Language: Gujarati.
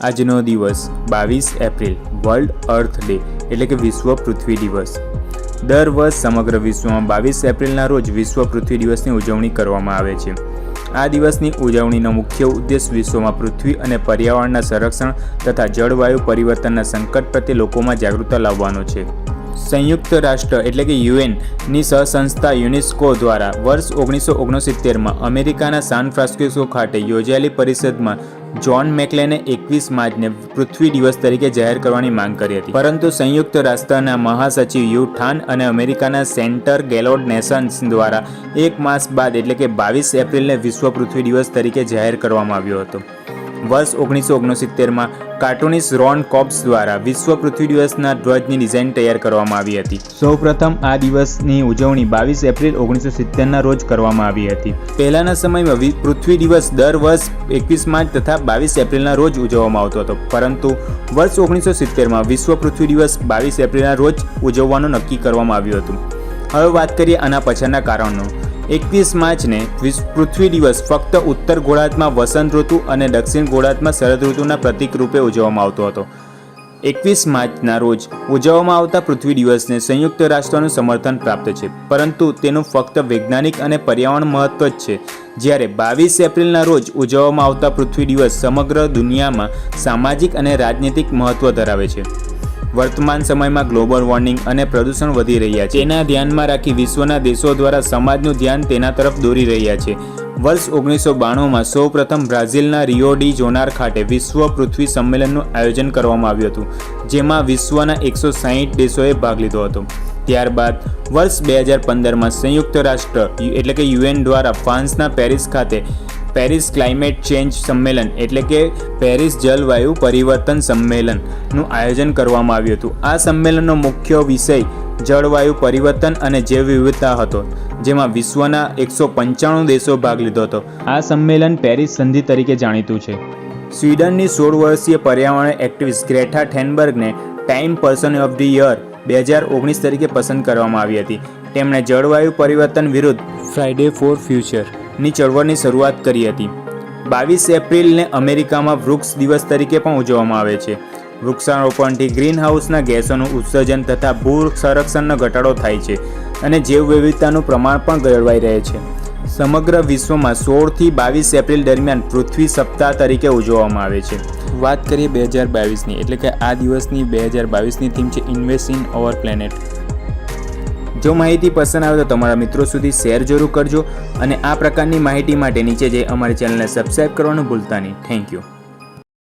આજનો દિવસ 22 એપ્રિલ વર્લ્ડ અર્થ ડે એટલે કે વિશ્વ પૃથ્વી દિવસ। દર વર્ષ સમગ્ર વિશ્વમાં 22 એપ્રિલના રોજ વિશ્વ પૃથ્વી દિવસની ઉજવણી કરવામાં આવે છે। આ દિવસની ઉજવણીનો મુખ્ય ઉદ્દેશ વિશ્વમાં પૃથ્વી અને પર્યાવરણના સંરક્ષણ તથા જળવાયુ પરિવર્તનના સંકટ પ્રત્યે લોકોમાં જાગૃતતા લાવવાનો છે। સંયુક્ત રાષ્ટ્ર એટલે કે યુએનની સહસંસ્થા યુનેસ્કો દ્વારા વર્ષ 1969માં અમેરિકાના સાન ફ્રાન્સિસ્કો ખાતે યોજાયેલી પરિષદમાં જ્હોન મેકલેને 21 માર્ચને પૃથ્વી દિવસ તરીકે જાહેર કરવાની માંગ કરી હતી, પરંતુ સંયુક્ત રાષ્ટ્રના મહાસચિવ યુ થાન અને અમેરિકાના સેન્ટર ગેલોડ નેશન્સ દ્વારા 1 માસ બાદ એટલે કે 22 એપ્રિલને વિશ્વ પૃથ્વી દિવસ તરીકે જાહેર કરવામાં આવ્યો હતો। વર્ષ 1969માં કાર્ટુનિસ્ટ રોન કોબ્સ દ્વારા વિશ્વ પૃથ્વી દિવસના ધ્વજની ડિઝાઇન તૈયાર કરવામાં આવી હતી। સૌપ્રથમ આ દિવસની ઉજવણી 22 એપ્રિલ 1970ના રોજ કરવામાં આવી હતી। પહેલાના સમયમાં પૃથ્વી દિવસ દર વર્ષ 21 માર્ચ તથા 22 એપ્રિલના રોજ ઉજવવામાં આવતો હતો, પરંતુ વર્ષ 1970માં વિશ્વ પૃથ્વી દિવસ 22 એપ્રિલના રોજ ઉજવવાનું નક્કી કરવામાં આવ્યું હતું। હવે વાત કરીએ આના પાછળના કારણો। 21 માર્ચને પૃથ્વી દિવસ ફક્ત ઉત્તર ગોળાર્ધમાં વસંત ઋતુ અને દક્ષિણ ગોળાર્ધમાં શરદ ઋતુના પ્રતીક રૂપે ઉજવવામાં આવતો હતો। 21 માર્ચના રોજ ઉજવવામાં આવતા પૃથ્વી દિવસને સંયુક્ત રાષ્ટ્રનું સમર્થન પ્રાપ્ત છે, પરંતુ તેનું ફક્ત વૈજ્ઞાનિક અને પર્યાવરણ મહત્વ જ છે, જ્યારે 22 એપ્રિલના રોજ ઉજવવામાં આવતા પૃથ્વી દિવસ સમગ્ર દુનિયામાં સામાજિક અને રાજનૈતિક મહત્વ ધરાવે છે। વર્તમાન સમયમાં ગ્લોબલ વોર્મિંગ અને પ્રદૂષણ વધી રહ્યા છે, તેના ધ્યાનમાં રાખી વિશ્વના દેશો દ્વારા સમાજનું ધ્યાન તેના તરફ દોરી રહ્યા છે। વર્ષ 1992માં સૌપ્રથમ બ્રાઝિલના રિયો ડી જાનેરો ખાતે વિશ્વ પૃથ્વી સંમેલનનું આયોજન કરવામાં આવ્યું હતું, જેમાં વિશ્વના 160 દેશોએ ભાગ લીધો હતો। ત્યારબાદ વર્ષ 2015માં સંયુક્ત રાષ્ટ્ર એટલે કે યુએન દ્વારા ફ્રાન્સના પેરિસ ખાતે પેરિસ ક્લાઇમેટ ચેન્જ સંમેલન એટલે કે પેરિસ જલવાયુ પરિવર્તન સંમેલનનું આયોજન કરવામાં આવ્યું હતું। આ સંમેલનનો મુખ્ય વિષય જળવાયુ પરિવર્તન અને જૈવ વિવિધતા હતો, જેમાં વિશ્વના 195 દેશો ભાગ લીધો હતો। આ સંમેલન પેરિસ સંધિ તરીકે જાણીતું છે। સ્વીડનની 16 વર્ષીય પર્યાવરણ એક્ટિવિસ્ટ ગ્રેટા થેનબર્ગને Time person of the year 2019 તરીકે પસંદ કરવામાં આવી હતી। તેમણે જળવાયુ પરિવર્તન વિરુદ્ધ ફ્રાઇડે ફોર ફ્યુચર ની ચળવળની શરૂઆત કરી હતી। 22 એપ્રિલને અમેરિકામાં વૃક્ષ દિવસ તરીકે પણ ઉજવવામાં આવે છે। વૃક્ષારોપણથી ગ્રીનહાઉસના ગેસોનું ઉત્સર્જન તથા ભૂ સંરક્ષણનો ઘટાડો થાય છે અને જૈવ વિવિધતાનું પ્રમાણ પણ જળવાઈ રહે છે। સમગ્ર વિશ્વમાં 16થી 22 એપ્રિલ દરમિયાન પૃથ્વી સપ્તાહ તરીકે ઉજવવામાં આવે છે। વાત કરીએ 2022ની એટલે કે આ દિવસની 2022ની થીમ છે ઇન્વેસ્ટ ઇન અવર પ્લેનેટ। જો માહિતી પસંદ આવે તો તમારા મિત્રો સુધી શેર જરૂર કરજો અને આ પ્રકારની માહિતી માટે નીચે જઈ અમારી ચેનલને સબસ્ક્રાઈબ કરવાનું ભૂલતા નહીં। Thank you.